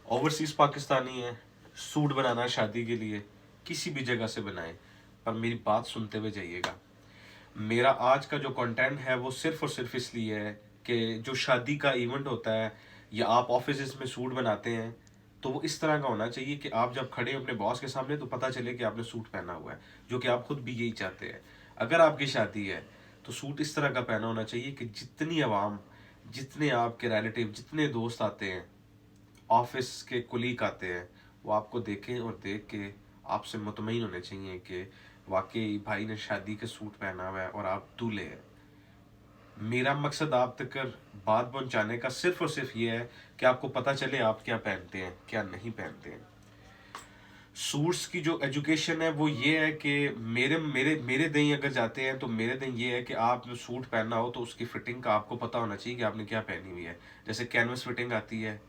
Overseas Pakistani है, suit बनाना शादी के लिए किसी भी जगह से बनाए, पर मेरी बात सुनते हुए जाइएगा। मेरा आज का जो कंटेंट है वो सिर्फ और सिर्फ इसलिए है कि जो शादी का इवेंट होता है या आप ऑफिस में सूट बनाते हैं, तो वो इस तरह का होना चाहिए कि आप जब खड़े हो अपने बॉस के सामने तो पता चले कि आपने सूट पहना हुआ है, जो कि आप खुद भी यही चाहते हैं। अगर आपकी शादी है तो सूट इस तरह का पहना होना चाहिए कि जितनी आवाम, जितने आपके रिलेटिव, जितने दोस्त आते हैं, ऑफिस के कुलीग आते हैं, वो आपको देखें और देख के आपसे मुतमईन होने चाहिए कि वाकई भाई ने शादी के सूट पहना हुआ है और आप दूल्हे हैं। मेरा मकसद आप तक बात पहुंचाने का सिर्फ और सिर्फ ये है कि आपको पता चले आप क्या पहनते हैं, क्या नहीं पहनते हैं। सूट्स की जो एजुकेशन है वो ये है कि मेरे मेरे मेरे दही अगर जाते हैं तो मेरे दही ये है कि आप सूट पहनना हो तो उसकी फिटिंग का आपको पता होना चाहिए कि आपने क्या पहनी हुई है। जैसे कैनवस फिटिंग आती है,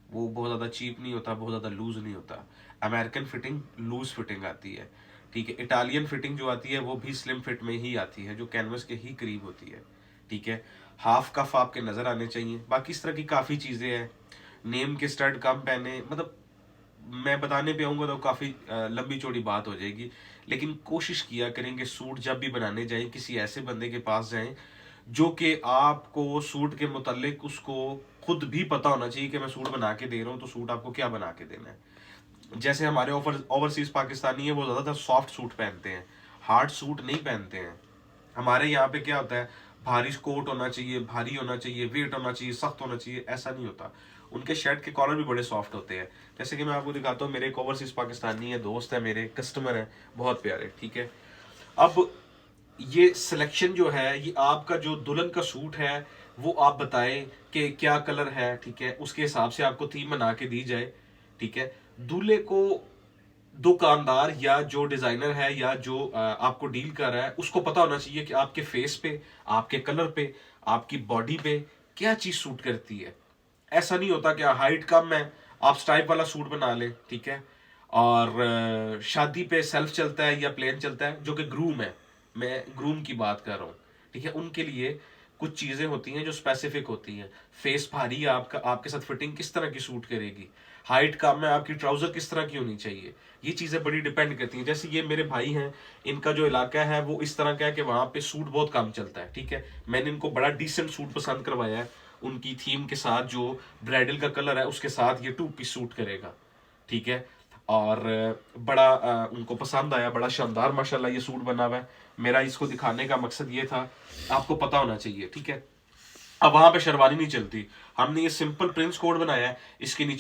वो बहुत ज़्यादा चीप नहीं होता, बहुत ज़्यादा लूज नहीं होता। अमेरिकन फिटिंग लूज फिटिंग आती है, ठीक है। इटालियन फिटिंग जो आती है वो भी स्लिम फिट में ही आती है, जो कैनवस के ही करीब होती है, ठीक है। हाफ कफ आपके नज़र आने चाहिए। बाकी इस तरह की काफ़ी चीज़ें हैं। नेम के स्टड कम पहने, मतलब मैं बताने पे आऊँगा तो काफ़ी लंबी चौड़ी बात हो जाएगी। लेकिन कोशिश किया करेंगे सूट जब भी बनाने जाएं किसी ऐसे बंदे के पास जाएं जो कि आपको सूट के मुतालिक उसको खुद भी पता होना चाहिए कि मैं सूट बना के दे रहा हूँ तो सूट आपको क्या बना के देना है। जैसे हमारे ओवरसीज पाकिस्तानी है वो ज़्यादातर सॉफ्ट सूट पहनते हैं, हार्ड सूट नहीं पहनते हैं। हमारे यहाँ पे क्या होता है, भारी कोट होना चाहिए, भारी होना चाहिए, वेट होना चाहिए, सख्त होना चाहिए, ऐसा नहीं होता। उनके शर्ट के कॉलर भी बड़े सॉफ्ट होते हैं। जैसे कि मैं आपको दिखाता हूँ, मेरे एक ओवरसीज पाकिस्तानी है, दोस्त है, मेरे कस्टमर है, बहुत प्यारे, ठीक है। अब ये सिलेक्शन जो है, ये आपका जो दुल्हन का सूट है वो आप बताएं कि क्या कलर है, ठीक है, उसके हिसाब से आपको थीम बना के दी जाए, ठीक है। दूल्हे को दुकानदार या जो डिजाइनर है या जो आपको डील कर रहा है उसको पता होना चाहिए कि आपके फेस पे, आपके कलर पे, आपकी बॉडी पे क्या चीज सूट करती है। ऐसा नहीं होता कि हाइट कम है आप स्ट्राइप वाला सूट बना ले, ठीक है, और शादी पे सेल्फ चलता है या प्लेन चलता है, जो कि ग्रूम है, मैं ग्रूम की बात कर रहा हूँ, ठीक है। उनके लिए कुछ चीजें होती हैं जो स्पेसिफिक होती हैं। फेस भारी है आपका, आपके साथ फिटिंग किस तरह की सूट करेगी। हाइट कम है, आपकी ट्राउजर किस तरह की होनी चाहिए। ये चीजें बड़ी डिपेंड करती हैं। जैसे ये मेरे भाई हैं, इनका जो इलाका है वो इस तरह का है कि वहां पे सूट बहुत कम चलता है, ठीक है। मैंने इनको बड़ा डिसेंट सूट पसंद करवाया है, उनकी थीम के साथ, जो ब्राइडल का कलर है उसके साथ ये 2 पीस सूट करेगा, ठीक है। और बड़ा उनको पसंद आया, बड़ा शानदार माशाल्लाह ये सूट बना हुआ है। मेरा इसको दिखाने का मकसद ये था, आपको पता होना चाहिए, ठीक है। अब वहां पे शेरवानी नहीं चलती, हमने ये सिंपल प्रिंस कोड बनाया है, इसके नीचे